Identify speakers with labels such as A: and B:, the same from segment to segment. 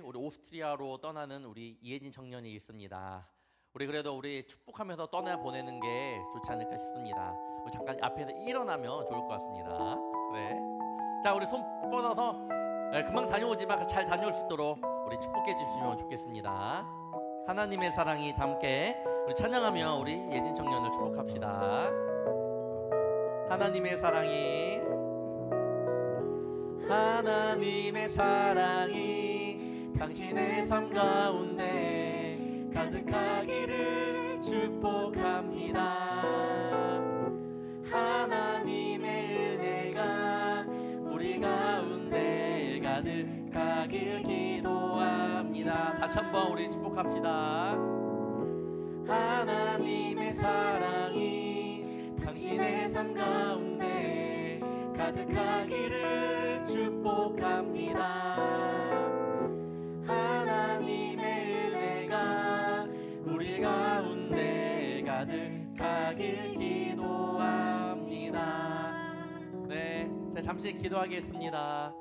A: 우리 오스트리아로 떠나는 우리 이혜진 청년이 있습니다. 우리 그래도 우리 축복하면서 떠나 보내는 게 좋지 않을까 싶습니다. 우리 잠깐 앞에서 일어나면 좋을 것 같습니다. 네. 자, 우리 손 뻗어서 금방 다녀오지만 잘 다녀올 수 있도록 우리 축복해 주시면 좋겠습니다. 하나님의 사랑이 다 함께 우리 찬양하며 우리 예진 청년을 축복합시다. 하나님의 사랑이 당신의 삶 가운데 가득하기를 축복합니다. 하나님의 은혜가 우리 가운데 가득하길 기도합니다. 다시 한번 우리 축복합시다. 하나님의 사랑이 당신의 삶 가운데 가득하기를 축복합니다. 하나님의 은혜가 우리 가운데 가득하길 기도합니다. 네, 자, 잠시 기도하겠습니다.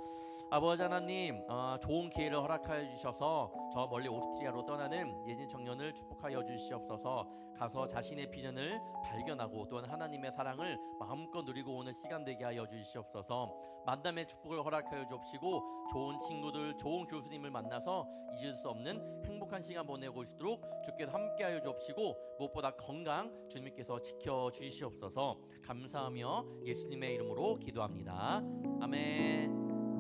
A: 아버지 하나님, 좋은 기회를 허락하여 주셔서 저 멀리 오스트리아로 떠나는 예진 청년을 축복하여 주시옵소서. 가서 자신의 비전을 발견하고 또한 하나님의 사랑을 마음껏 누리고 오는 시간 되게 하여 주시옵소서. 만남의 축복을 허락하여 주옵시고 좋은 친구들, 좋은 교수님을 만나서 잊을 수 없는 행복한 시간 보내고 있도록 주께서 함께하여 주옵시고 무엇보다 건강 주님께서 지켜주시옵소서. 감사하며 예수님의 이름으로 기도합니다. 아멘.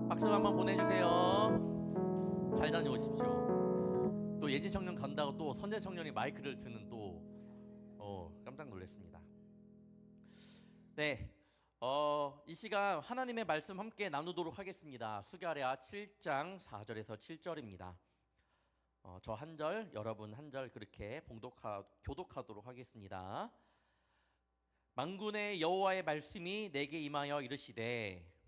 A: 박수 한번 보내주세요. 잘 다녀오십시오. 또 예진 청년 간다고 또 선재 청년이 마이크를 드는 또 깜짝 놀랐습니다. 네, 이 시간 하나님의 말씀 함께 나누도록 하겠습니다. 스가랴 7장 4절에서 7절입니다. 저 한 절, 여러분 한 절 그렇게 교독하도록 하겠습니다. 만군의 여호와의 말씀이 내게 임하여 이르시되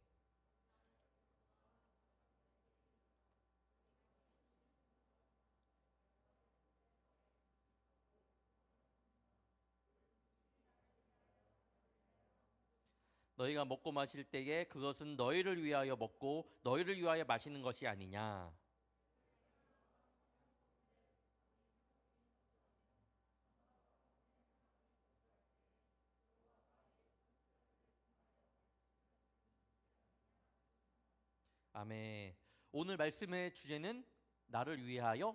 A: 너희가 먹고 마실 때에 그것은 너희를 위하여 먹고 너희를 위하여 마시는 것이 아니냐. 아멘. 오늘 말씀의 주제는 나를 위하여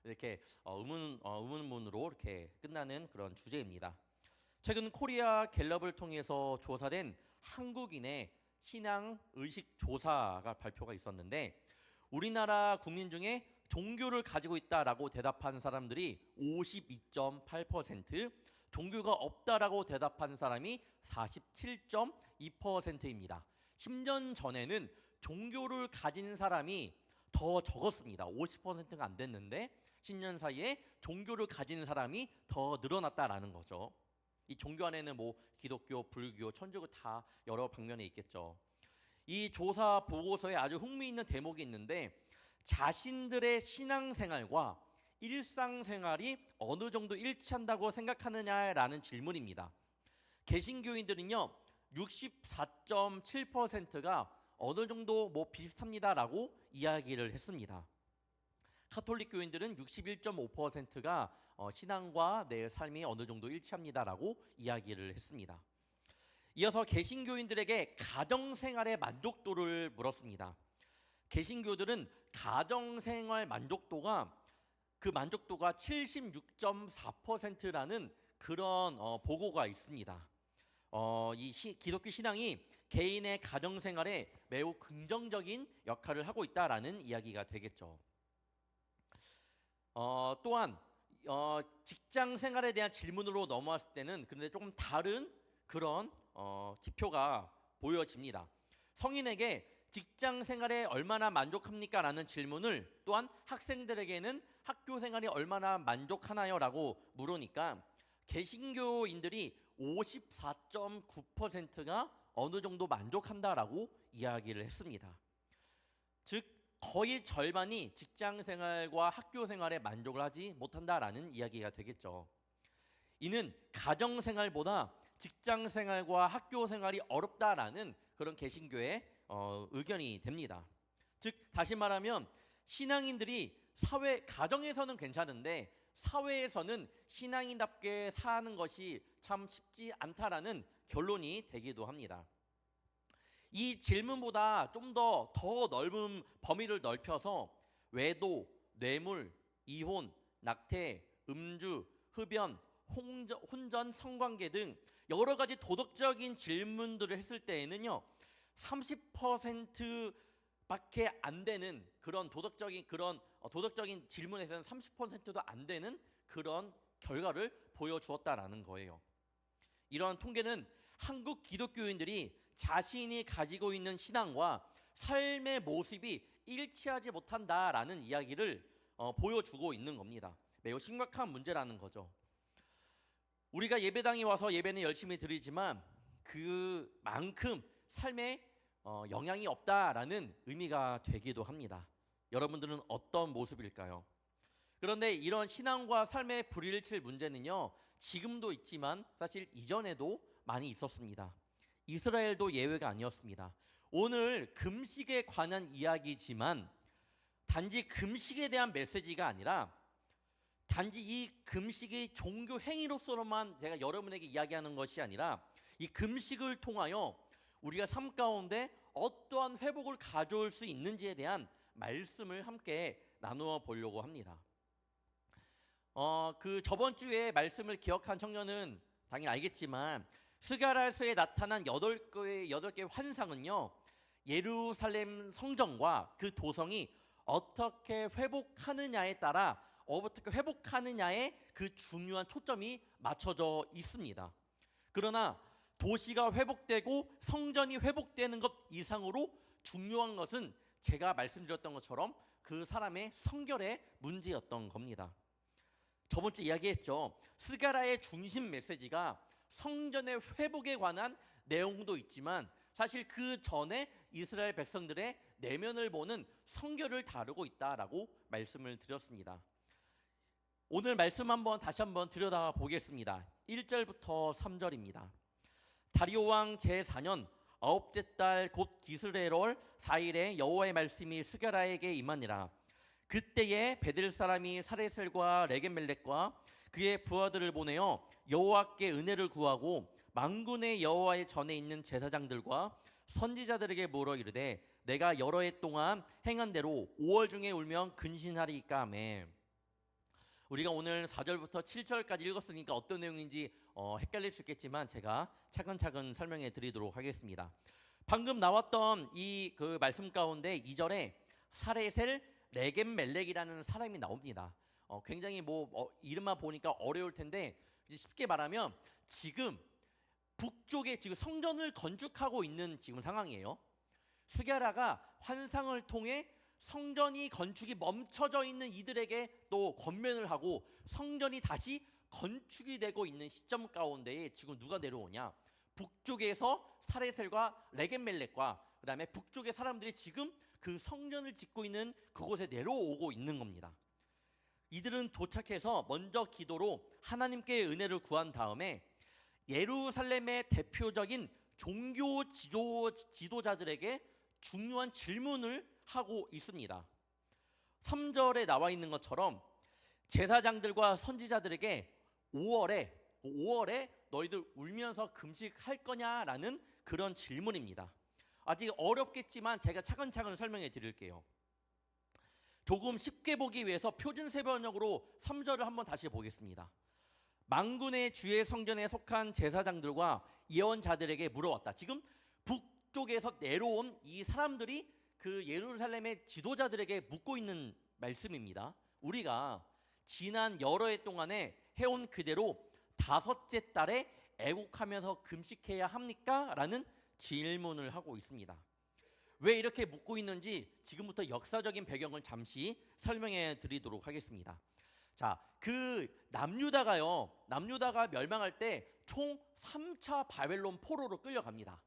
A: 이렇게 의문문으로 이렇게 끝나는 그런 주제입니다. 최근 코리아 갤럽을 통해서 조사된 한국인의 신앙 의식 조사가 발표가 있었는데 우리나라 국민 중에 종교를 가지고 있다라고 대답한 사람들이 52.8%, 종교가 없다라고 대답한 사람이 47.2%입니다. 10년 전에는 종교를 가진 사람이 더 적었습니다. 50%가 안 됐는데 10년 사이에 종교를 가진 사람이 더 늘어났다라는 거죠. 이 종교 안에는 뭐 기독교, 불교, 천주교 다 여러 방면에 있겠죠. 이 조사 보고서에 아주 흥미있는 대목이 있는데 자신들의 신앙생활과 일상생활이 어느 정도 일치한다고 생각하느냐라는 질문입니다. 개신교인들은요 64.7%가 어느 정도 뭐 비슷합니다라고 이야기를 했습니다. 카톨릭 교인들은 61.5%가 신앙과 내 삶이 어느 정도 일치합니다라고 이야기를 했습니다. 이어서 개신교인들에게 가정생활의 만족도를 물었습니다. 개신교들은 가정생활 만족도가 76.4%라는 그런 보고가 있습니다. 기독교 신앙이 개인의 가정생활에 매우 긍정적인 역할을 하고 있다라는 이야기가 되겠죠. 또한 직장 생활에 대한 질문으로 넘어왔을 때는 근데 조금 다른 그런 지표가 보여집니다. 성인에게 직장 생활에 얼마나 만족합니까? 라는 질문을 또한 학생들에게는 학교 생활이 얼마나 만족하나요? 라고 물으니까 개신교인들이 54.9%가 어느 정도 만족한다라고 이야기를 했습니다. 즉 거의 절반이 직장 생활과 학교 생활에 만족을 하지 못한다라는 이야기가 되겠죠. 이는 가정 생활보다 직장 생활과 학교 생활이 어렵다라는 그런 개신교의 의견이 됩니다. 즉 다시 말하면 신앙인들이 가정에서는 괜찮은데 사회에서는 신앙인답게 사는 것이 참 쉽지 않다라는 결론이 되기도 합니다. 이 질문보다 좀 더 넓은 범위를 넓혀서 외도, 뇌물, 이혼, 낙태, 음주, 흡연, 혼전, 성관계 등 여러 가지 도덕적인 질문들을 했을 때에는요, 30%밖에 안 되는 그런 도덕적인 질문에서는 30%도 안 되는 그런 결과를 보여주었다라는 거예요. 이러한 통계는 한국 기독교인들이 자신이 가지고 있는 신앙과 삶의 모습이 일치하지 못한다라는 이야기를 보여주고 있는 겁니다. 매우 심각한 문제라는 거죠. 우리가 예배당에 와서 예배는 열심히 드리지만 그만큼 삶에 영향이 없다라는 의미가 되기도 합니다. 여러분들은 어떤 모습일까요? 그런데 이런 신앙과 삶의 불일치 문제는요, 지금도 있지만 사실 이전에도 많이 있었습니다. 이스라엘도 예외가 아니었습니다. 오늘 금식에 관한 이야기지만 단지 금식에 대한 메시지가 아니라 단지 이 금식이 종교 행위로서만 제가 여러분에게 이야기하는 것이 아니라 이 금식을 통하여 우리가 삶 가운데 어떠한 회복을 가져올 수 있는지에 대한 말씀을 함께 나누어 보려고 합니다. 저번 주에 말씀을 기억한 청년은 당연히 알겠지만 스가랴서에 나타난 8개의 환상은요, 예루살렘 성전과 그 도성이 어떻게 회복하느냐에 따라 어떻게 회복하느냐에 그 중요한 초점이 맞춰져 있습니다. 그러나 도시가 회복되고 성전이 회복되는 것 이상으로 중요한 것은 제가 말씀드렸던 것처럼 그 사람의 성결의 문제였던 겁니다. 저번 주에 이야기했죠. 스가랴의 중심 메시지가 성전의 회복에 관한 내용도 있지만 사실 그 전에 이스라엘 백성들의 내면을 보는 성결을 다루고 있다라고 말씀을 드렸습니다. 오늘 말씀 다시 한번 들여다보겠습니다. 1절부터 3절입니다. 다리오 왕 제4년 9째 달 곧 기스레월 4일에 여호와의 말씀이 스가랴에게 임하니라. 그때에 베델 사람이 사레셀과 레겜멜렉과 그의 부하들을 보내어 여호와께 은혜를 구하고 만군의 여호와의 전에 있는 제사장들과 선지자들에게 물어 이르되 내가 여러 해 동안 행한 대로 5월 중에 울면 근신하리까 하매. 우리가 오늘 4절부터 7절까지 읽었으니까 어떤 내용인지 헷갈릴 수 있겠지만 제가 차근차근 설명해 드리도록 하겠습니다. 방금 나왔던 이 말씀 가운데 2절에 사레셀 레겜멜렉이라는 사람이 나옵니다. 굉장히 이름만 보니까 어려울 텐데 쉽게 말하면 지금 북쪽에 지금 성전을 건축하고 있는 지금 상황이에요. 스가랴가 환상을 통해 성전이 건축이 멈춰져 있는 이들에게 또 권면을 하고 성전이 다시 건축이 되고 있는 시점 가운데에 지금 누가 내려오냐? 북쪽에서 사레셀과 레겜멜렉과 그다음에 북쪽의 사람들이 지금 그 성전을 짓고 있는 그곳에 내려오고 있는 겁니다. 이들은 도착해서 먼저 기도로 하나님께 은혜를 구한 다음에 예루살렘의 대표적인 종교 지도자들에게 중요한 질문을 하고 있습니다. 3절에 나와 있는 것처럼 제사장들과 선지자들에게 5월에 너희들 울면서 금식할 거냐라는 그런 질문입니다. 아직 어렵겠지만 제가 차근차근 설명해 드릴게요. 조금 쉽게 보기 위해서 표준세 번역으로 3절을 한번 다시 보겠습니다. 만군의 주의 성전에 속한 제사장들과 예언자들에게 물어왔다. 지금 북쪽에서 내려온 이 사람들이 그 예루살렘의 지도자들에게 묻고 있는 말씀입니다. 우리가 지난 여러 해 동안에 해온 그대로 5째 달에 애국하면서 금식해야 합니까? 라는 질문을 하고 있습니다. 왜 이렇게 묻고 있는지 지금부터 역사적인 배경을 잠시 설명해 드리도록 하겠습니다. 자, 남유다가 멸망할 때 총 3차 바벨론 포로로 끌려갑니다.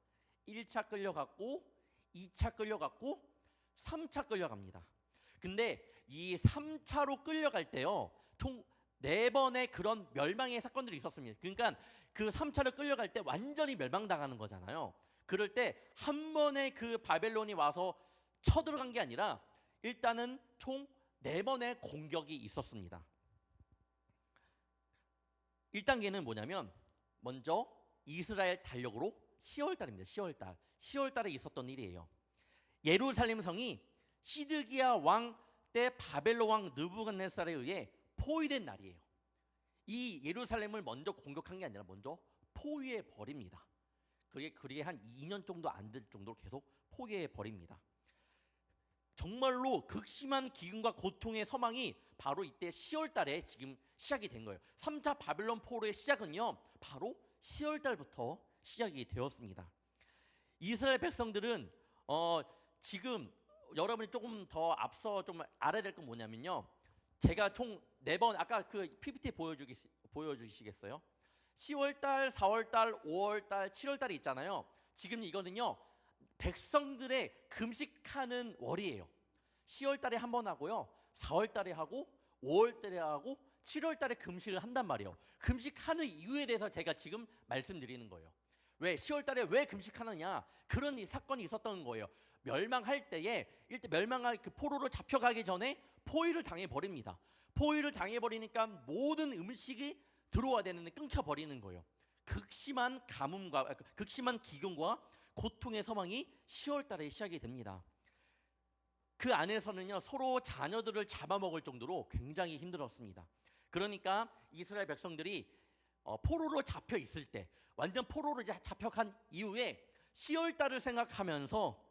A: 1차 끌려갔고 2차 끌려갔고 3차 끌려갑니다. 근데 이 3차로 끌려갈 때요, 총 4번의 그런 멸망의 사건들이 있었습니다. 그러니까 그 3차로 끌려갈 때 완전히 멸망당하는 거잖아요. 그럴 때 한 번에 그 바벨론이 와서 쳐들어간 게 아니라 일단은 총 4번의 공격이 있었습니다. 1단계는 뭐냐면 먼저 이스라엘 달력으로 10월달입니다. 10월달에 있었던 일이에요. 예루살렘 성이 시드기야 왕 때 바벨론 왕 느부갓네살에 의해 포위된 날이에요. 이 예루살렘을 먼저 공격한 게 아니라 먼저 포위해 버립니다. 그게 한 2년 정도 안 될 정도로 계속 포위해 버립니다. 정말로 극심한 기근과 고통의 서망이 바로 이때 10월 달에 지금 시작이 된 거예요. 3차 바벨론 포로의 시작은요, 바로 10월 달부터 시작이 되었습니다. 이스라엘 백성들은 지금 여러분이 조금 더 앞서 좀 알아야 될 건 뭐냐면요. 제가 총 4번 아까 그 PPT 보여주시겠어요? 10월 달, 4월 달, 5월 달, 7월 달이 있잖아요. 지금 이거는요. 백성들의 금식하는 월이에요. 10월 달에 한 번 하고요. 4월 달에 하고 5월 달에 하고 7월 달에 금식을 한단 말이에요. 금식하는 이유에 대해서 제가 지금 말씀드리는 거예요. 왜 10월 달에 왜 금식하느냐? 그런 사건이 있었던 거예요. 멸망할 때에 일단 멸망할 그 포로로 잡혀가기 전에 포위를 당해 버립니다. 포위를 당해 버리니까 모든 음식이 들어와야 되는데 끊겨 버리는 거예요. 극심한 가뭄과 극심한 기근과 고통의 서망이 10월 달에 시작이 됩니다. 그 안에서는요, 서로 자녀들을 잡아먹을 정도로 굉장히 힘들었습니다. 그러니까 이스라엘 백성들이 포로로 잡혀 있을 때, 완전 포로로 잡혀간 이후에 10월 달을 생각하면서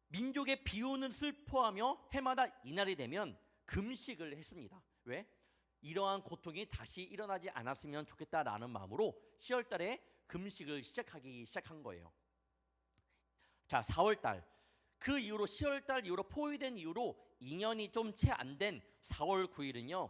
A: 민족의 비유는 슬퍼하며 해마다 이날이 되면 금식을 했습니다. 왜? 이러한 고통이 다시 일어나지 않았으면 좋겠다라는 마음으로 10월 달에 금식을 시작한 거예요. 자, 4월 달. 그 이후로 10월 달 이후로 포위된 이후로 2년이 좀 채 안 된 4월 9일은요.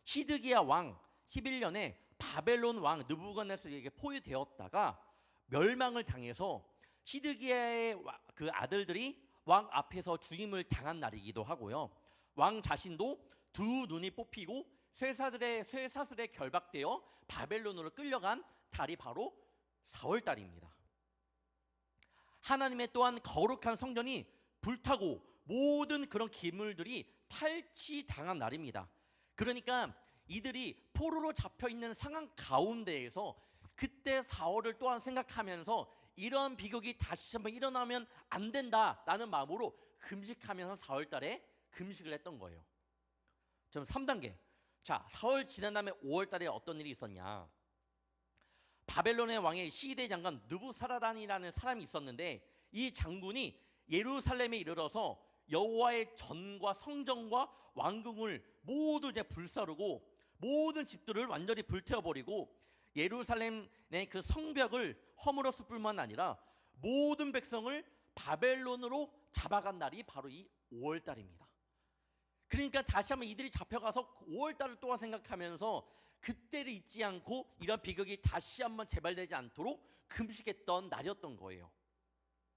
A: 시드기야 왕 11년에 바벨론 왕 느부갓네살에게 포위되었다가 멸망을 당해서 시드기야의 그 아들들이 왕 앞에서 죽임을 당한 날이기도 하고요. 왕 자신도 두 눈이 뽑히고 쇠사슬에 결박되어 바벨론으로 끌려간 달이 바로 4월 달입니다. 하나님의 또한 거룩한 성전이 불타고 모든 그런 기물들이 탈취당한 날입니다. 그러니까 이들이 포로로 잡혀있는 상황 가운데에서 그때 4월을 또한 생각하면서 이런 비극이 다시 한번 일어나면 안 된다라는 마음으로 금식하면서 4월 달에 금식을 했던 거예요. 그럼 3단계. 자, 4월 지난 다음에 5월 달에 어떤 일이 있었냐? 바벨론의 왕의 시대 장관 느부사라단이라는 사람이 있었는데 이 장군이 예루살렘에 이르러서 여호와의 전과 성전과 왕궁을 모두 이제 불사르고 모든 집들을 완전히 불태워버리고 예루살렘의 그 성벽을 허물었을 뿐만 아니라 모든 백성을 바벨론으로 잡아간 날이 바로 이 5월 달입니다. 그러니까 다시 한번 이들이 잡혀가서 5월 달을 또한 생각하면서 그때를 잊지 않고 이런 비극이 다시 한번 재발되지 않도록 금식했던 날이었던 거예요.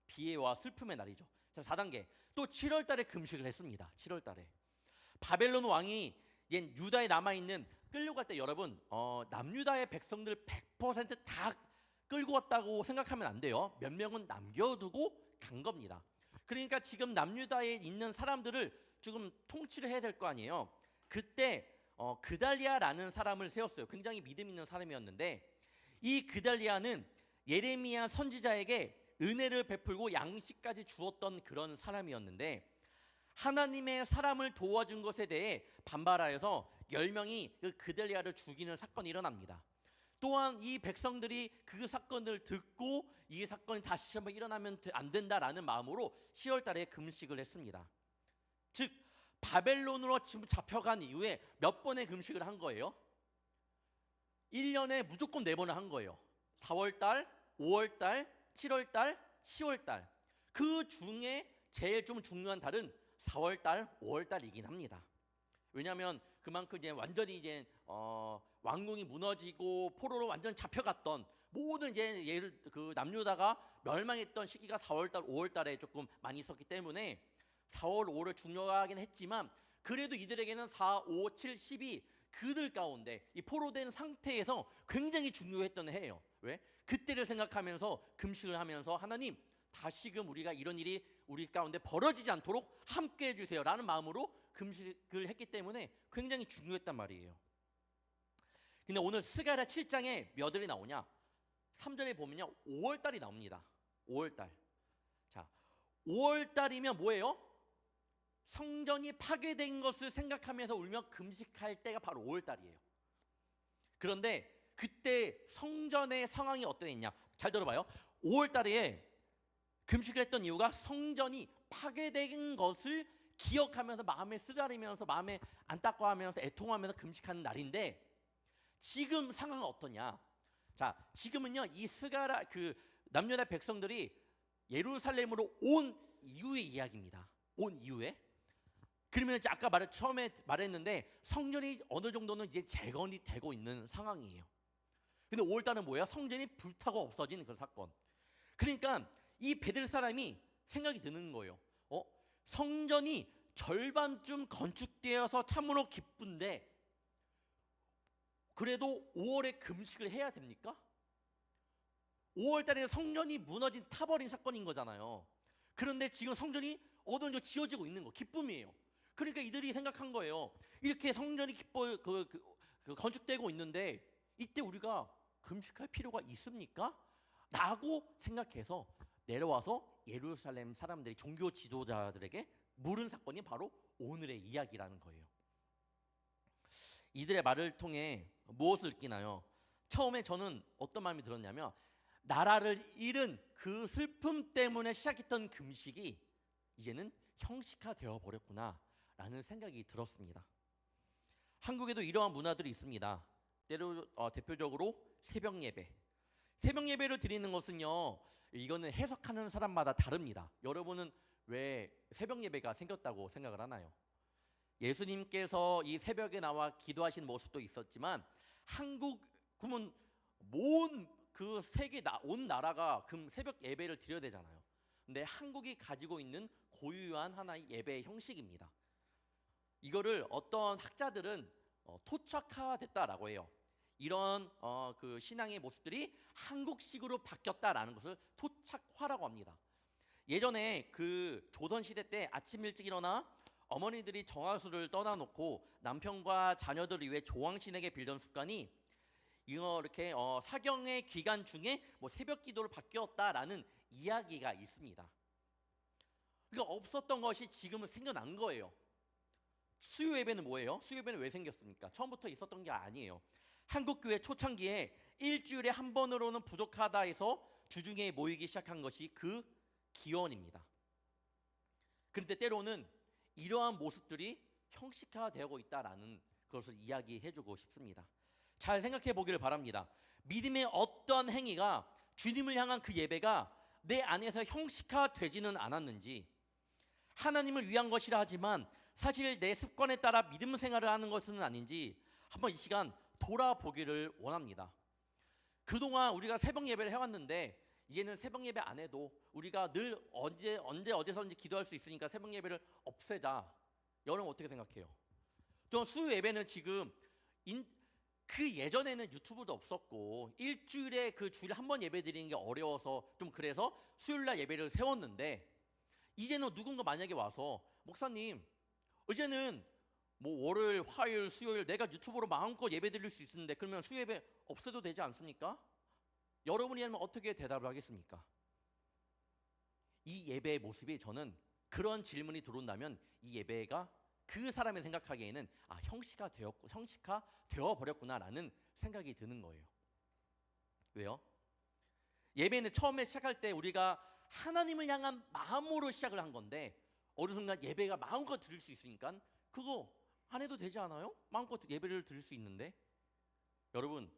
A: 비애와 슬픔의 날이죠. 자, 4단계. 또 7월 달에 금식을 했습니다. 7월 달에. 바벨론 왕이 옛 유다에 남아있는 끌려갈 때 여러분 남유다의 백성들 100%다 끌고 왔다고 생각하면 안 돼요. 몇 명은 남겨두고 간 겁니다. 그러니까 지금 남유다에 있는 사람들을 지금 통치를 해야 될 거 아니에요. 그때 그달리아라는 사람을 세웠어요. 굉장히 믿음 있는 사람이었는데 이 그달리아는 예레미야 선지자에게 은혜를 베풀고 양식까지 주었던 그런 사람이었는데 하나님의 사람을 도와준 것에 대해 반발하여서 10명이 그 그달리아를 죽이는 사건이 일어납니다. 또한 이 백성들이 그 사건을 듣고 이 사건이 다시 한번 일어나면 안 된다라는 마음으로 10월 달에 금식을 했습니다. 즉 바벨론으로 지금 잡혀간 이후에 몇 번의 금식을 한 거예요? 1년에 무조건 4번을 한 거예요. 4월 달, 5월 달, 7월 달, 10월 달. 그 중에 제일 좀 중요한 달은 4월 달, 5월 달이긴 합니다. 왜냐하면 그만큼 이제 완전히 이제 왕궁이 무너지고 포로로 완전 잡혀갔던 모든 이제 그 남유다가 멸망했던 시기가 4월 달, 5월 달에 조금 많이 있었기 때문에 4월, 5월 중요하긴 했지만 그래도 이들에게는 4, 5, 7, 10이 그들 가운데 이 포로된 상태에서 굉장히 중요했던 해예요. 왜? 그때를 생각하면서 금식을 하면서 하나님 다시금 우리가 이런 일이 우리 가운데 벌어지지 않도록 함께 해주세요라는 마음으로 금식을 했기 때문에 굉장히 중요했단 말이에요. 근데 오늘 스가랴 7장에 몇 월이 나오냐? 3절에 보면요, 5월달이 나옵니다. 5월달. 자, 5월달이면 뭐예요? 성전이 파괴된 것을 생각하면서 울며 금식할 때가 바로 5월달이에요. 그런데 그때 성전의 상황이 어떠했냐? 잘 들어봐요. 5월달에 금식을 했던 이유가 성전이 파괴된 것을 기억하면서 마음에 쓰라리면서 마음에 안타까워하면서 애통하면서 금식하는 날인데, 지금 상황은 어떠냐? 자, 지금은요, 이 스가랴 그 남유다 백성들이 예루살렘으로 온 이후의 이야기입니다. 온 이후에. 그러면 이제 아까 처음에 말했는데 성전이 어느 정도는 이제 재건이 되고 있는 상황이에요. 근데 5월달은 뭐예요? 성전이 불타고 없어진 그 사건. 그러니까 이 베들 사람이 생각이 드는 거예요. 성전이 절반쯤 건축되어서 참으로 기쁜데 그래도 5월에 금식을 해야 됩니까? 5월달에 성전이 무너진 타버린 사건인 거잖아요. 그런데 지금 성전이 어느 정도 지어지고 있는 거, 기쁨이에요. 그러니까 이들이 생각한 거예요. 이렇게 성전이 건축되고 있는데 이때 우리가 금식할 필요가 있습니까? 라고 생각해서 내려와서 예루살렘 사람들이 종교 지도자들에게 물은 사건이 바로 오늘의 이야기라는 거예요. 이들의 말을 통해 무엇을 느끼나요? 처음에 저는 어떤 마음이 들었냐면, 나라를 잃은 그 슬픔 때문에 시작했던 금식이 이제는 형식화되어 버렸구나 라는 생각이 들었습니다. 한국에도 이러한 문화들이 있습니다. 대표적으로 새벽 예배. 새벽 예배를 드리는 것은요, 이거는 해석하는 사람마다 다릅니다. 여러분은 왜 새벽 예배가 생겼다고 생각을 하나요? 예수님께서 이 새벽에 나와 기도하신 모습도 있었지만 한국은 온 세계 온 나라가 새벽 예배를 드려야 되잖아요. 근데 한국이 가지고 있는 고유한 하나의 예배 형식입니다. 이거를 어떤 학자들은 토착화됐다라고 해요. 이런 그 신앙의 모습들이 한국식으로 바뀌었다라는 것을 토착화라고 합니다. 예전에 그 조선 시대 때 아침 일찍 일어나 어머니들이 정화수를 떠나놓고 남편과 자녀들을 위해 조왕신에게 빌던 습관이 이렇게 사경의 기간 중에 새벽 기도를 바뀌었다라는 이야기가 있습니다. 그러니까 없었던 것이 지금은 생겨난 거예요. 수요 예배는 뭐예요? 수요 예배는 왜 생겼습니까? 처음부터 있었던 게 아니에요. 한국 교회 초창기에 일주일에 한 번으로는 부족하다 해서 주중에 모이기 시작한 것이 그 기원입니다. 그런데 때로는 이러한 모습들이 형식화되고 있다라는 것을 이야기해주고 싶습니다. 잘 생각해 보기를 바랍니다. 믿음의 어떤 행위가 주님을 향한 그 예배가 내 안에서 형식화되지는 않았는지, 하나님을 위한 것이라 하지만 사실 내 습관에 따라 믿음 생활을 하는 것은 아닌지 한번 이 시간 돌아보기를 원합니다. 그동안 우리가 새벽 예배를 해왔는데 이제는 새벽 예배 안 해도 우리가 늘 언제 어디서든지 기도할 수 있으니까 새벽 예배를 없애자. 여러분 어떻게 생각해요? 또 수요 예배는 지금 그 예전에는 유튜브도 없었고 일주일에 그 주일에 한 번 예배 드리는 게 어려워서 좀 그래서 수요일날 예배를 세웠는데, 이제는 누군가 만약에 와서 목사님 이제는 월요일, 화요일, 수요일 내가 유튜브로 마음껏 예배 드릴 수 있는데 그러면 수요 예배 없애도 되지 않습니까? 여러분이라면 어떻게 대답을 하겠습니까? 이 예배의 모습이, 저는 그런 질문이 들어온다면 이 예배가 그 사람이 생각하기에는 형식화되어 버렸구나라는 생각이 드는 거예요. 왜요? 예배는 처음에 시작할 때 우리가 하나님을 향한 마음으로 시작을 한 건데 어느 순간 예배가 마음껏 드릴 수 있으니까 그거 안 해도 되지 않아요? 마음껏 예배를 드릴 수 있는데. 여러분,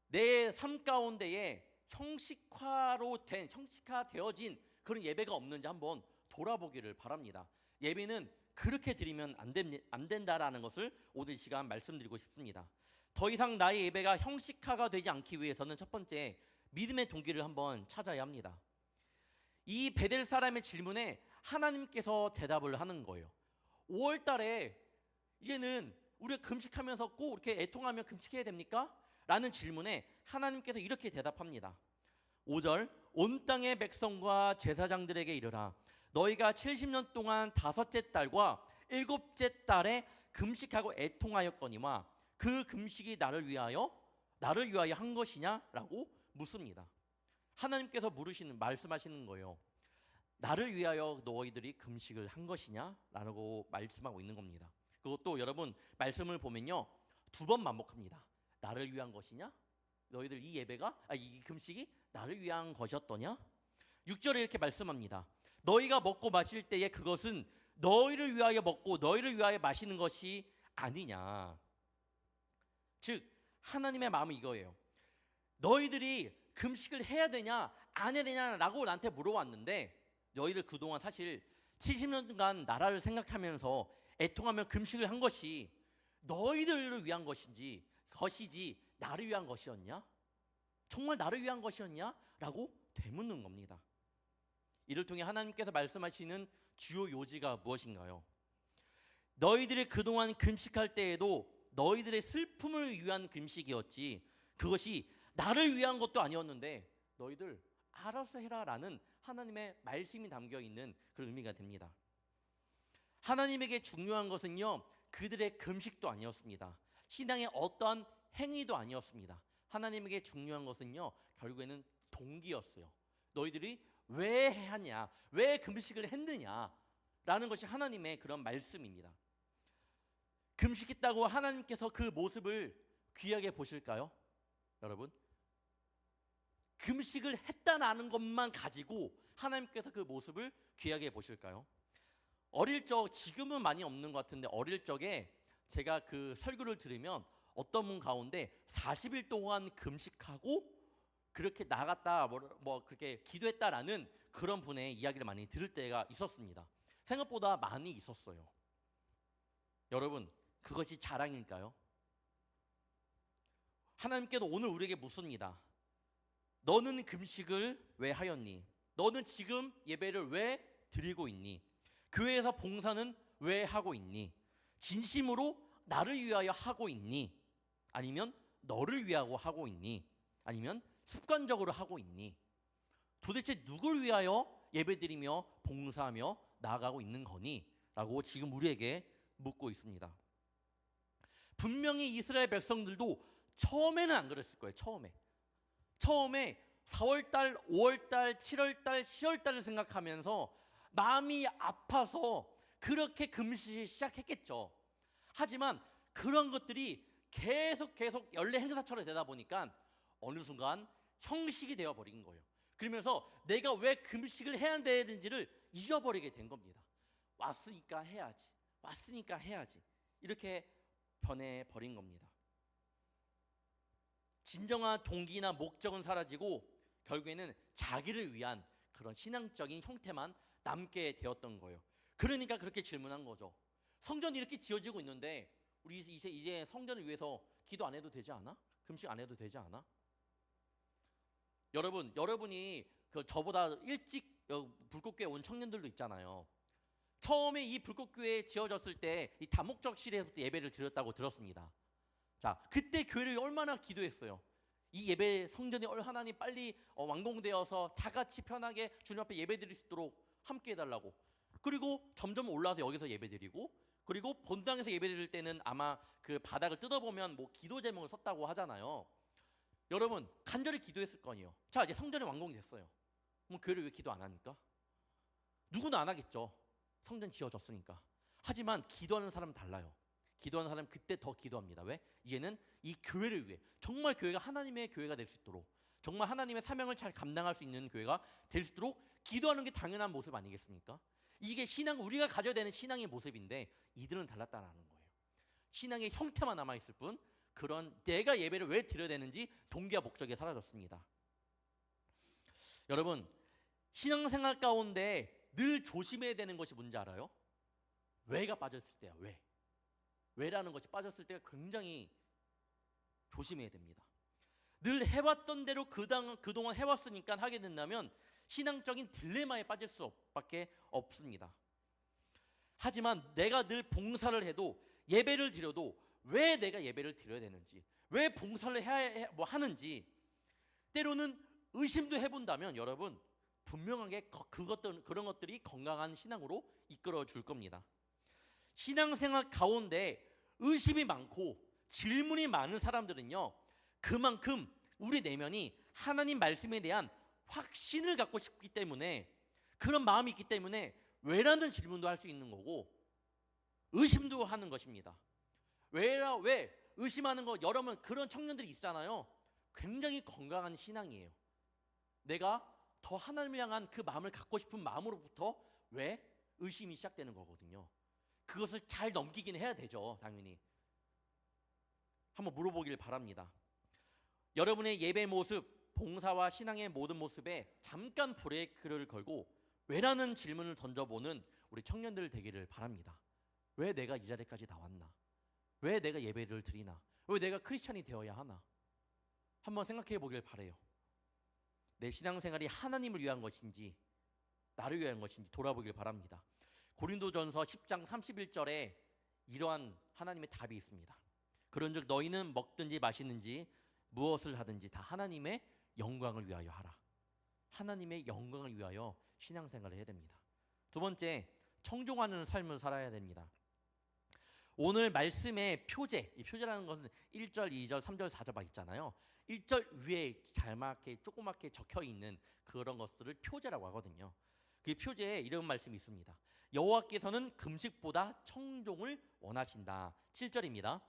A: 내 삶 가운데에 형식화되어진 그런 예배가 없는지 한번 돌아보기를 바랍니다. 예배는 그렇게 드리면 안 된다라는 것을 오늘 시간 말씀드리고 싶습니다. 더 이상 나의 예배가 형식화가 되지 않기 위해서는 첫 번째, 믿음의 동기를 한번 찾아야 합니다. 이 베델 사람의 질문에 하나님께서 대답을 하는 거예요. 5월 달에 이제는 우리가 금식하면서 꼭 이렇게 애통하며 금식해야 됩니까? 라는 질문에 하나님께서 이렇게 대답합니다. 5절, 온 땅의 백성과 제사장들에게 이르라. 너희가 70년 동안 다섯째 달과 일곱째 달에 금식하고 애통하였거니와 그 금식이 나를 위하여 한 것이냐라고 묻습니다. 하나님께서 말씀하시는 거예요. 나를 위하여 너희들이 금식을 한 것이냐라고 말씀하고 있는 겁니다. 그것도 여러분 말씀을 보면요, 2번 반복합니다. 나를 위한 것이냐? 너희들 이 금식이 나를 위한 것이었더냐? 6절에 이렇게 말씀합니다. 너희가 먹고 마실 때에 그것은 너희를 위하여 먹고 너희를 위하여 마시는 것이 아니냐. 즉 하나님의 마음은 이거예요. 너희들이 금식을 해야 되냐 안 해야 되냐라고 나한테 물어왔는데, 너희들 그동안 사실 70년간 나라를 생각하면서 애통하며 금식을 한 것이 너희들을 위한 것이지 나를 위한 것이었냐? 정말 나를 위한 것이었냐? 라고 되묻는 겁니다. 이를 통해 하나님께서 말씀하시는 주요 요지가 무엇인가요? 너희들이 그동안 금식할 때에도 너희들의 슬픔을 위한 금식이었지 그것이 나를 위한 것도 아니었는데 너희들 알아서 해라라는 하나님의 말씀이 담겨있는 그런 의미가 됩니다. 하나님에게 중요한 것은요, 그들의 금식도 아니었습니다. 신앙의 어떠한 행위도 아니었습니다. 하나님에게 중요한 것은요, 결국에는 동기였어요. 너희들이 왜 하냐, 왜 금식을 했느냐라는 것이 하나님의 그런 말씀입니다. 금식했다고 하나님께서 그 모습을 귀하게 보실까요? 여러분, 금식을 했다라는 것만 가지고 하나님께서 그 모습을 귀하게 보실까요? 어릴 적, 지금은 많이 없는 것 같은데 어릴 적에 제가 그 설교를 들으면 어떤 분 가운데 40일 동안 금식하고 그렇게 나갔다 그렇게 기도했다라는 그런 분의 이야기를 많이 들을 때가 있었습니다. 생각보다 많이 있었어요. 여러분, 그것이 자랑일까요? 하나님께도 오늘 우리에게 묻습니다. 너는 금식을 왜 하였니? 너는 지금 예배를 왜 드리고 있니? 교회에서 봉사는 왜 하고 있니? 진심으로 나를 위하여 하고 있니? 아니면 너를 위하고 하고 있니? 아니면 습관적으로 하고 있니? 도대체 누굴 위하여 예배드리며 봉사하며 나아가고 있는 거니? 라고 지금 우리에게 묻고 있습니다. 분명히 이스라엘 백성들도 처음에는 안 그랬을 거예요. 처음에 4월달, 5월달, 7월달, 10월달을 생각하면서 마음이 아파서 그렇게 금식을 시작했겠죠. 하지만 그런 것들이 계속 연례 행사처럼 되다 보니까 어느 순간 형식이 되어버린 거예요. 그러면서 내가 왜 금식을 해야 되는지를 잊어버리게 된 겁니다. 왔으니까 해야지 이렇게 변해버린 겁니다. 진정한 동기나 목적은 사라지고 결국에는 자기를 위한 그런 신앙적인 형태만 남게 되었던 거예요. 그러니까 그렇게 질문한 거죠. 성전이 이렇게 지어지고 있는데 우리 이제 성전을 위해서 기도 안 해도 되지 않아? 금식 안 해도 되지 않아? 여러분이 저보다 일찍 불꽃교회 온 청년들도 있잖아요. 처음에 이 불꽃교회 지어졌을 때 이 다목적실에서 예배를 드렸다고 들었습니다. 자, 그때 교회를 얼마나 기도했어요. 이 예배 성전이 하나님 빨리 완공되어서 다 같이 편하게 주님 앞에 예배드릴 수 있도록 함께 해달라고. 그리고 점점 올라와서 여기서 예배드리고, 그리고 본당에서 예배드릴 때는 아마 그 바닥을 뜯어보면 뭐 기도 제목을 썼다고 하잖아요. 여러분 간절히 기도했을 거 아니에요. 자, 이제 성전이 완공이 됐어요. 그럼 교회를 왜 기도 안 합니까? 누구나 안 하겠죠. 성전 지어졌으니까. 하지만 기도하는 사람은 달라요. 기도하는 사람은 그때 더 기도합니다. 왜? 이제는 이 교회를 위해, 정말 교회가 하나님의 교회가 될 수 있도록, 정말 하나님의 사명을 잘 감당할 수 있는 교회가 될 수 있도록 기도하는 게 당연한 모습 아니겠습니까? 이게 우리가 가져야 되는 신앙의 모습인데 이들은 달랐다는 거예요. 신앙의 형태만 남아있을 뿐 그런 내가 예배를 왜 드려야 되는지 동기와 목적이 사라졌습니다. 여러분, 신앙생활 가운데 늘 조심해야 되는 것이 뭔지 알아요? 왜가 빠졌을 때야. 왜라는 것이 빠졌을 때가 굉장히 조심해야 됩니다. 늘 해왔던 대로 그동안 해왔으니까 하게 된다면 신앙적인 딜레마에 빠질 수밖에 없습니다. 하지만 내가 늘 봉사를 해도, 예배를 드려도 왜 내가 예배를 드려야 되는지, 왜 봉사를 하는지 때로는 의심도 해본다면 여러분 분명하게 그런 것들이 건강한 신앙으로 이끌어 줄 겁니다. 신앙생활 가운데 의심이 많고 질문이 많은 사람들은요, 그만큼 우리 내면이 하나님 말씀에 대한 확신을 갖고 싶기 때문에, 그런 마음이 있기 때문에 왜라는 질문도 할 수 있는 거고 의심도 하는 것입니다. 왜 의심하는 거, 여러분 그런 청년들이 있잖아요. 굉장히 건강한 신앙이에요. 내가 더 하나님을 향한 그 마음을 갖고 싶은 마음으로부터 왜 의심이 시작되는 거거든요. 그것을 잘 넘기긴 해야 되죠, 당연히. 한번 물어보길 바랍니다. 여러분의 예배 모습, 봉사와 신앙의 모든 모습에 잠깐 브레이크를 걸고 왜라는 질문을 던져보는 우리 청년들 되기를 바랍니다. 왜 내가 이 자리까지 나왔나? 왜 내가 예배를 드리나? 왜 내가 크리스찬이 되어야 하나? 한번 생각해 보길 바라요. 내 신앙생활이 하나님을 위한 것인지 나를 위한 것인지 돌아보길 바랍니다. 고린도전서 10장 31절에 이러한 하나님의 답이 있습니다. 그런즉 너희는 먹든지 마시든지 무엇을 하든지 다 하나님의 영광을 위하여 하라. 하나님의 영광을 위하여 신앙생활을 해야 됩니다. 두 번째, 청종하는 삶을 살아야 됩니다. 오늘 말씀의 표제, 이 표제라는 것은 1절, 2절, 3절, 4절 있잖아요. 1절 위에 잘맣게 조그맣게 적혀 있는 그런 것들을 표제라고 하거든요. 그 표제에 이런 말씀이 있습니다. 여호와께서는 금식보다 청종을 원하신다. 7절입니다.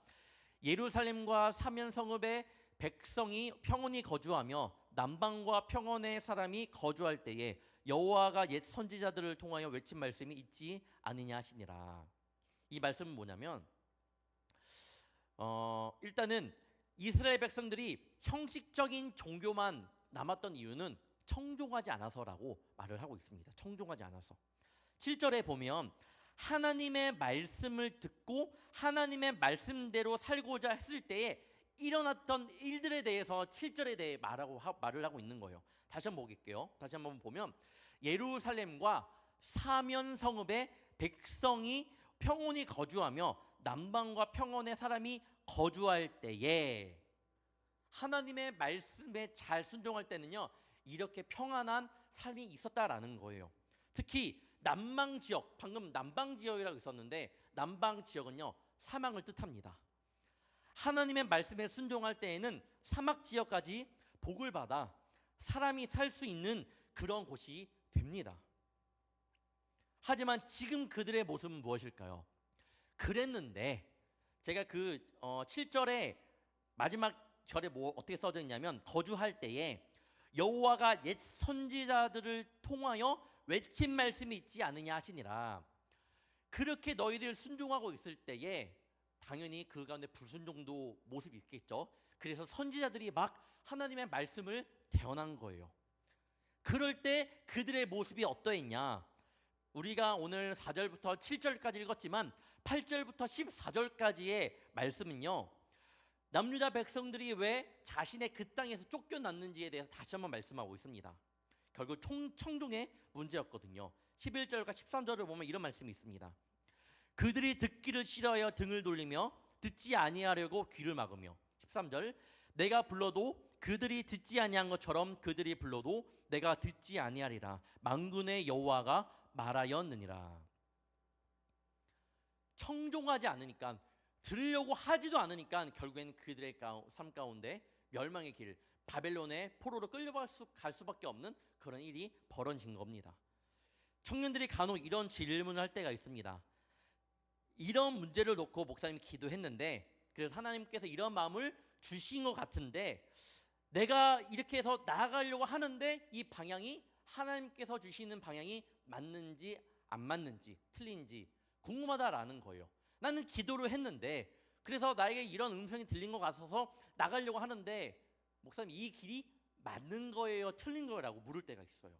A: 예루살렘과 사면 성읍에 백성이 평온히 거주하며 남방과 평원의 사람이 거주할 때에 여호와가 옛 선지자들을 통하여 외친 말씀이 있지 않느냐 하시니라. 이 말씀은 뭐냐면 일단은 이스라엘 백성들이 형식적인 종교만 남았던 이유는 청종하지 않아서라고 말을 하고 있습니다. 청종하지 않아서. 7절에 보면 하나님의 말씀을 듣고 하나님의 말씀대로 살고자 했을 때에 일어났던 일들에 대해서 7절에 대해 말을 하고 있는 거예요. 다시 한번 보겠게요. 다시 한번 보면 예루살렘과 사면 성읍에 백성이 평온히 거주하며 남방과 평원의 사람이 거주할 때에, 하나님의 말씀에 잘 순종할 때는요, 이렇게 평안한 삶이 있었다라는 거예요. 특히 남방 지역, 방금 남방 지역이라고 있었는데 남방 지역은요, 사망을 뜻합니다. 하나님의 말씀에 순종할 때에는 사막 지역까지 복을 받아 사람이 살 수 있는 그런 곳이 됩니다. 하지만 지금 그들의 모습은 무엇일까요? 그랬는데 제가 그 7절에 마지막 절에 어떻게 써져 있냐면 거주할 때에 여호와가 옛 선지자들을 통하여 외친 말씀이 있지 않느냐 하시니라. 그렇게 너희들 순종하고 있을 때에 당연히 그 가운데 불순종도 모습이 있겠죠. 그래서 선지자들이 막 하나님의 말씀을 대언한 거예요. 그럴 때 그들의 모습이 어떠했냐? 우리가 오늘 4절부터 7절까지 읽었지만 8절부터 14절까지의 말씀은요, 남유다 백성들이 왜 자신의 그 땅에서 쫓겨났는지에 대해서 다시 한번 말씀하고 있습니다. 결국 청종의 문제였거든요. 11절과 13절을 보면 이런 말씀이 있습니다. 그들이 듣기를 싫어하여 등을 돌리며 듣지 아니하려고 귀를 막으며, 13절, 내가 불러도 그들이 듣지 아니한 것처럼 그들이 불러도 내가 듣지 아니하리라. 만군의 여호와가 말하였느니라. 청종하지 않으니까, 들으려고 하지도 않으니까 결국에는 그들의 삶 가운데 멸망의 길, 바벨론의 포로로 끌려갈 수밖에 없는 그런 일이 벌어진 겁니다. 청년들이 간혹 이런 질문을 할 때가 있습니다. 이런 문제를 놓고 목사님이 기도했는데, 그래서 하나님께서 이런 마음을 주신 것 같은데 내가 이렇게 해서 나아가려고 하는데 이 방향이 하나님께서 주시는 방향이 맞는지 안 맞는지 틀린지 궁금하다라는 거예요. 나는 기도를 했는데, 그래서 나에게 이런 음성이 들린 것 같아서 나가려고 하는데 목사님, 이 길이 맞는 거예요, 틀린 거라고 물을 때가 있어요.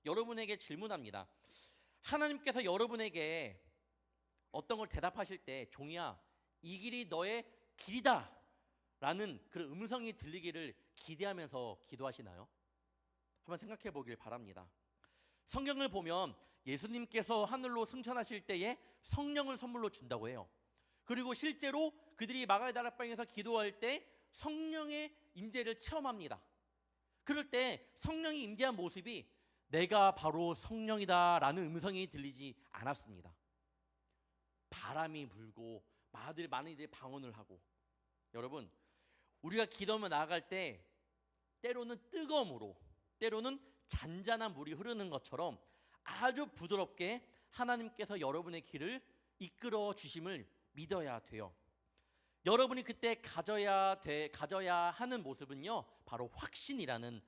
A: 여러분에게 질문합니다. 하나님께서 여러분에게 어떤 걸 대답하실 때, 종이야, 이 길이 너의 길이다 라는 그런 음성이 들리기를 기대하면서 기도하시나요? 한번 생각해 보길 바랍니다. 성경을 보면 예수님께서 하늘로 승천하실 때에 성령을 선물로 준다고 해요. 그리고 실제로 그들이 마가의 다락방에서 기도할 때 성령의 임재를 체험합니다. 그럴 때 성령이 임재한 모습이 내가 바로 성령이다라는 음성이 들리지 않았습니다. 바람이 불고 많이들 방언을 하고, 여러분, 우리가 기도하며 나아갈 때 때로는 뜨거움으로, 때로는 잔잔한 물이 흐르는 것처럼 아주 부드럽게 하나님께서 여러분의 길을 이끌어 주심을 믿어야 돼요. 여러분이 그때 가져야 하는 모습은요, 바로 확신이라는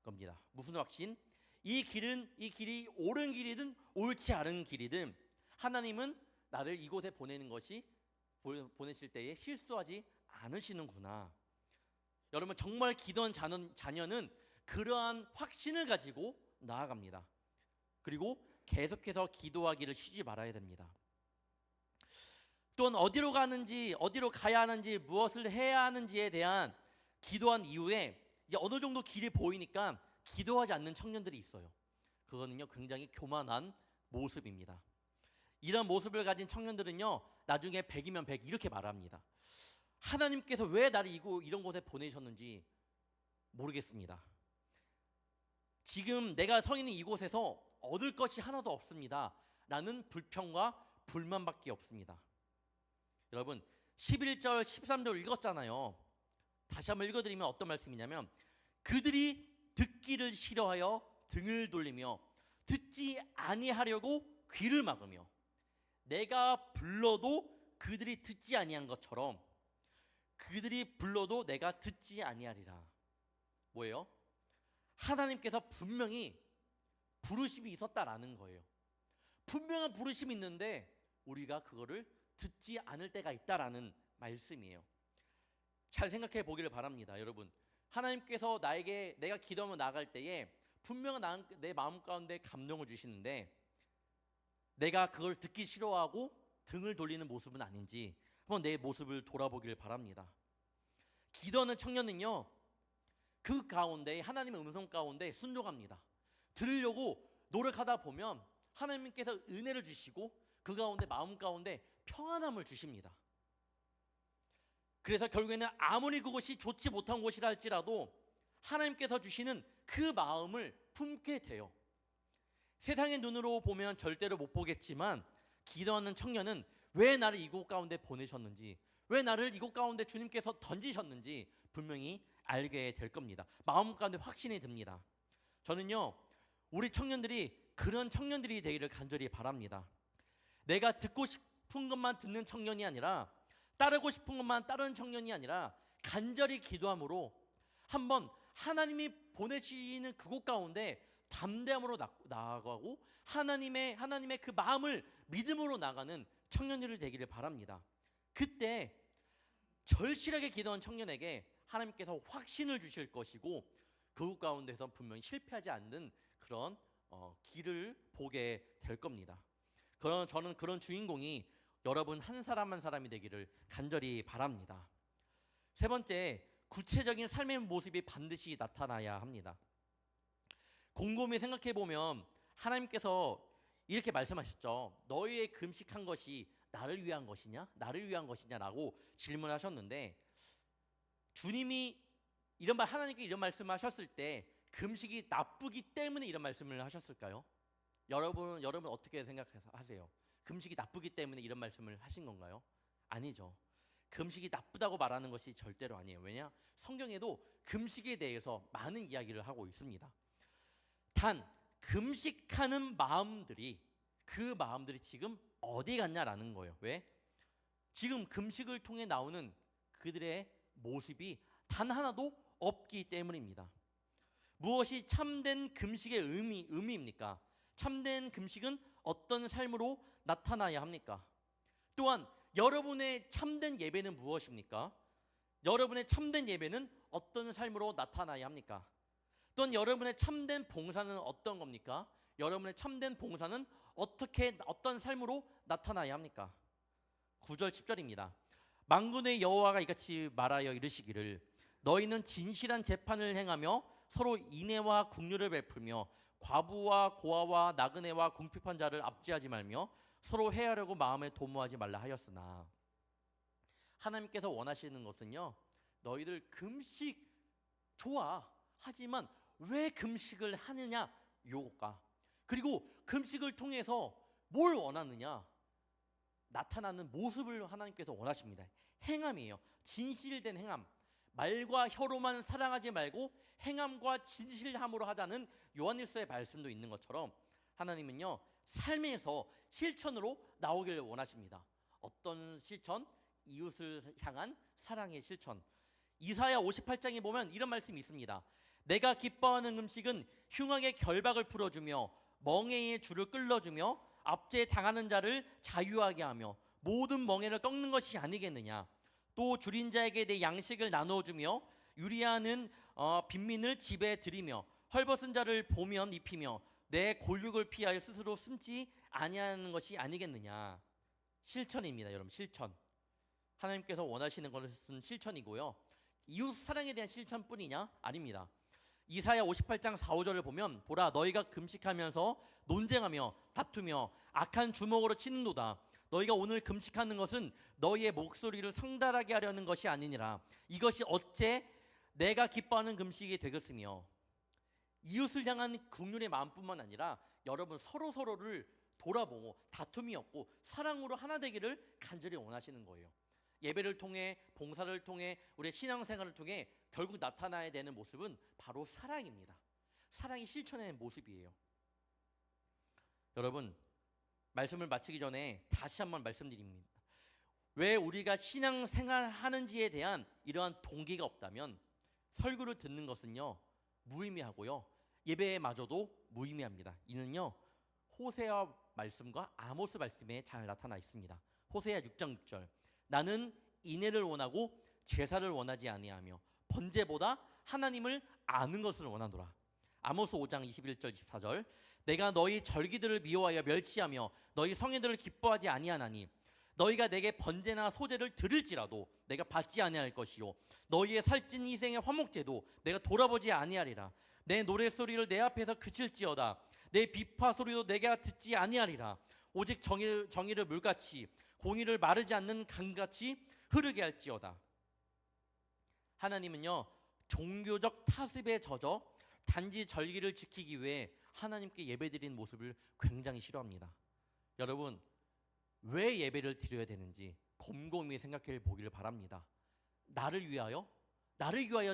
A: 겁니다. 무슨 확신? 이 길이 옳은 길이든 옳지 않은 길이든 하나님은 나를 이곳에 보내실 때에 실수하지 않으시는구나. 여러분, 정말 기도한 자녀는 그러한 확신을 가지고 나아갑니다. 그리고 계속해서 기도하기를 쉬지 말아야 됩니다. 또한 어디로 가야 하는지, 무엇을 해야 하는지에 대한 기도한 이후에 이제 어느 정도 길이 보이니까 기도하지 않는 청년들이 있어요. 그거는요, 굉장히 교만한 모습입니다. 이런 모습을 가진 청년들은요, 나중에 100이면 100 이렇게 말합니다. 하나님께서 왜 나를 이런 곳에 보내셨는지 모르겠습니다. 지금 내가 서 있는 이곳에서 얻을 것이 하나도 없습니다 라는 불평과 불만밖에 없습니다. 여러분, 11절 13절 읽었잖아요. 다시 한번 읽어드리면 어떤 말씀이냐면, 그들이 듣기를 싫어하여 등을 돌리며 듣지 아니하려고 귀를 막으며 내가 불러도 그들이 듣지 아니한 것처럼 그들이 불러도 내가 듣지 아니하리라. 뭐예요? 하나님께서 분명히 부르심이 있었다라는 거예요. 분명한 부르심이 있는데 우리가 그거를 듣지 않을 때가 있다라는 말씀이에요. 잘 생각해 보기를 바랍니다. 여러분, 하나님께서 내가 기도하며 나갈 때에 분명한 내 마음 가운데 감동을 주시는데 내가 그걸 듣기 싫어하고 등을 돌리는 모습은 아닌지 한번 내 모습을 돌아보기를 바랍니다. 기도하는 청년은요, 그 가운데 하나님의 음성 가운데 순종합니다. 들으려고 노력하다 보면 하나님께서 은혜를 주시고 그 가운데 마음 가운데 평안함을 주십니다. 그래서 결국에는 아무리 그것이 좋지 못한 곳이라 할지라도 하나님께서 주시는 그 마음을 품게 돼요. 세상의 눈으로 보면 절대로 못 보겠지만 기도하는 청년은 왜 나를 이곳 가운데 보내셨는지, 왜 나를 이곳 가운데 주님께서 던지셨는지 분명히 알게 될 겁니다. 마음 가운데 확신이 듭니다. 저는요, 우리 청년들이 그런 청년들이 되기를 간절히 바랍니다. 내가 듣고 싶은 것만 듣는 청년이 아니라, 따르고 싶은 것만 따르는 청년이 아니라 간절히 기도함으로 한번 하나님이 보내시는 그곳 가운데 담대함으로 나아가고 하나님의 그 마음을 믿음으로 나가는 청년들이 되기를 바랍니다. 그때 절실하게 기도한 청년에게 하나님께서 확신을 주실 것이고 그곳 가운데서 분명히 실패하지 않는 그런 길을 보게 될 겁니다. 저는 그런 주인공이 여러분 한 사람 한 사람이 되기를 간절히 바랍니다. 세 번째, 구체적인 삶의 모습이 반드시 나타나야 합니다. 곰곰이 생각해 보면 하나님께서 이렇게 말씀하셨죠. 너희의 금식한 것이 나를 위한 것이냐? 나를 위한 것이냐라고 질문하셨는데, 주님이 하나님께 이런 말씀하셨을 때 금식이 나쁘기 때문에 이런 말씀을 하셨을까요? 여러분 어떻게 생각하세요? 금식이 나쁘기 때문에 이런 말씀을 하신 건가요? 아니죠. 금식이 나쁘다고 말하는 것이 절대로 아니에요. 왜냐? 성경에도 금식에 대해서 많은 이야기를 하고 있습니다. 단 금식하는 그 마음들이 지금 어디 갔냐라는 거예요. 왜? 지금 금식을 통해 나오는 그들의 모습이 단 하나도 없기 때문입니다. 무엇이 참된 금식의 의미입니까? 참된 금식은 어떤 삶으로 나타나야 합니까? 또한 여러분의 참된 예배는 무엇입니까? 여러분의 참된 예배는 어떤 삶으로 나타나야 합니까? 또한 여러분의 참된 봉사는 어떤 겁니까? 여러분의 참된 봉사는 어떤 삶으로 나타나야 합니까? 9절 10절입니다. 만군의 여호와가 이같이 말하여 이르시기를 너희는 진실한 재판을 행하며 서로 인애와 긍휼을 베풀며 과부와 고아와 나그네와 궁핍한 자를 압제하지 말며 서로 해하려고 마음에 도모하지 말라 하였으나, 하나님께서 원하시는 것은요, 너희들 금식 좋아, 하지만 왜 금식을 하느냐, 유혹과 그리고 금식을 통해서 뭘 원하느냐? 나타나는 모습을 하나님께서 원하십니다. 행함이에요. 진실된 행함. 말과 혀로만 사랑하지 말고 행함과 진실함으로 하자는 요한일서의 말씀도 있는 것처럼 하나님은요, 삶에서 실천으로 나오기를 원하십니다. 어떤 실천? 이웃을 향한 사랑의 실천. 이사야 58장에 보면 이런 말씀이 있습니다. 내가 기뻐하는 음식은 흉악의 결박을 풀어주며 멍에의 줄을 끌어주며 압제에 당하는 자를 자유하게 하며 모든 멍에를 꺾는 것이 아니겠느냐. 또 줄인 자에게 내 양식을 나눠주며 유리하는 빈민을 집에 들이며 헐벗은 자를 보면 입히며 내 골육을 피하여 스스로 숨지 아니하는 것이 아니겠느냐. 실천입니다, 여러분. 실천. 하나님께서 원하시는 것은 실천이고요. 이웃 사랑에 대한 실천뿐이냐? 아닙니다. 이사야 58장 4, 5절을 보면 보라 너희가 금식하면서 논쟁하며 다투며 악한 주먹으로 치는도다. 너희가 오늘 금식하는 것은 너희의 목소리를 성달하게 하려는 것이 아니니라. 이것이 어째 내가 기뻐하는 금식이 되겠으며. 이웃을 향한 긍휼의 마음뿐만 아니라 여러분 서로를 돌아보고 다툼이 없고 사랑으로 하나 되기를 간절히 원하시는 거예요. 예배를 통해 봉사를 통해 우리의 신앙생활을 통해 결국 나타나야 되는 모습은 바로 사랑입니다. 사랑이 실천의 모습이에요. 여러분 말씀을 마치기 전에 다시 한번 말씀드립니다. 왜 우리가 신앙생활 하는지에 대한 이러한 동기가 없다면 설교를 듣는 것은요 무의미하고요 예배마저도 무의미합니다. 이는요 호세아 말씀과 아모스 말씀에 잘 나타나 있습니다. 호세아 6장 6절 나는 인애를 원하고 제사를 원하지 아니하며 번제보다 하나님을 아는 것을 원하노라. 아모스 5장 21절 24절 내가 너희 절기들을 미워하여 멸시하며 너희 성회들을 기뻐하지 아니하나니 너희가 내게 번제나 소제를 드릴지라도 내가 받지 아니할 것이요 너희의 살찐 희생의 화목제도 내가 돌아보지 아니하리라. 내 노랫소리를 내 앞에서 그칠지어다 내 비파 소리도 내가 듣지 아니하리라. 오직 정의를 물같이 공의를 마르지 않는 강같이 흐르게 할지어다. 하나님은요 종교적 타습에 젖어 단지 절기를 지키기 위해 하나님께 예배드리는 모습을 굉장히 싫어합니다. 여러분 왜 예배를 드려야 되는지 곰곰이 생각해 보기를 바랍니다. 나를 위하여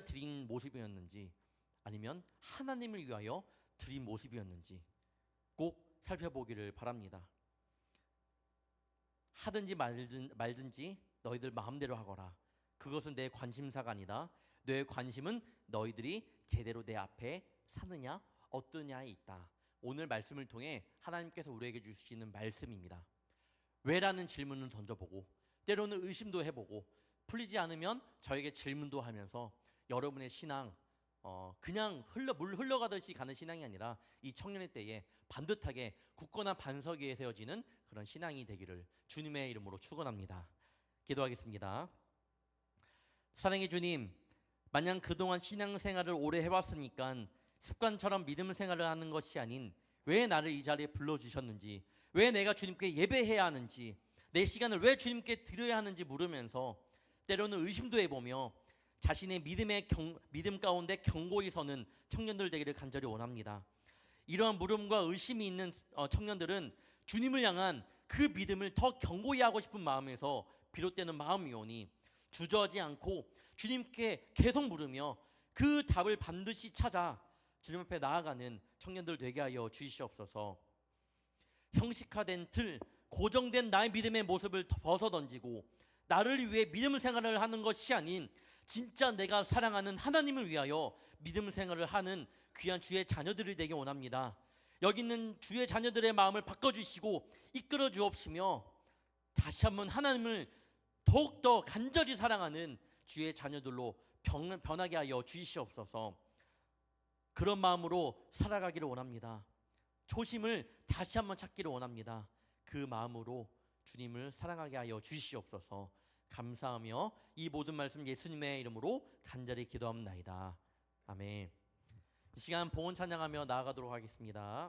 A: 드린 모습이었는지 아니면 하나님을 위하여 드린 모습이었는지 꼭 살펴보기를 바랍니다. 하든지 말든지 너희들 마음대로 하거라. 그것은 내 관심사가 아니다. 내 관심은 너희들이 제대로 내 앞에 사느냐 어떠냐에 있다. 오늘 말씀을 통해 하나님께서 우리에게 주시는 말씀입니다. 왜라는 질문을 던져보고 때로는 의심도 해보고 풀리지 않으면 저에게 질문도 하면서 여러분의 신앙 그냥 물 흘러가듯이 가는 신앙이 아니라 이 청년의 때에 반듯하게 굳건한 반석 위에 세워지는 그런 신앙이 되기를 주님의 이름으로 축원합니다. 기도하겠습니다. 사랑의 주님, 마냥 그동안 신앙생활을 오래 해왔으니까 습관처럼 믿음 생활을 하는 것이 아닌 왜 나를 이 자리에 불러주셨는지, 왜 내가 주님께 예배해야 하는지, 내 시간을 왜 주님께 드려야 하는지 물으면서 때로는 의심도 해보며 자신의 믿음 가운데 견고히 서는 청년들 되기를 간절히 원합니다. 이러한 물음과 의심이 있는 청년들은 주님을 향한 그 믿음을 더 견고히 하고 싶은 마음에서 비롯되는 마음이오니 주저하지 않고 주님께 계속 물으며 그 답을 반드시 찾아 주님 앞에 나아가는 청년들 되게 하여 주시옵소서. 형식화된 틀, 고정된 나의 믿음의 모습을 벗어던지고 나를 위해 믿음 생활을 하는 것이 아닌 진짜 내가 사랑하는 하나님을 위하여 믿음 생활을 하는 귀한 주의 자녀들이 되기 원합니다. 여기 있는 주의 자녀들의 마음을 바꿔주시고 이끌어 주옵시며 다시 한번 하나님을 더욱더 간절히 사랑하는 주의 자녀들로 변하게 하여 주시옵소서. 그런 마음으로 살아가기를 원합니다. 초심을 다시 한번 찾기를 원합니다. 그 마음으로 주님을 사랑하게 하여 주시옵소서. 감사하며 이 모든 말씀 예수님의 이름으로 간절히 기도합나이다. 아멘. 이 시간 봉헌 찬양하며 나아가도록 하겠습니다.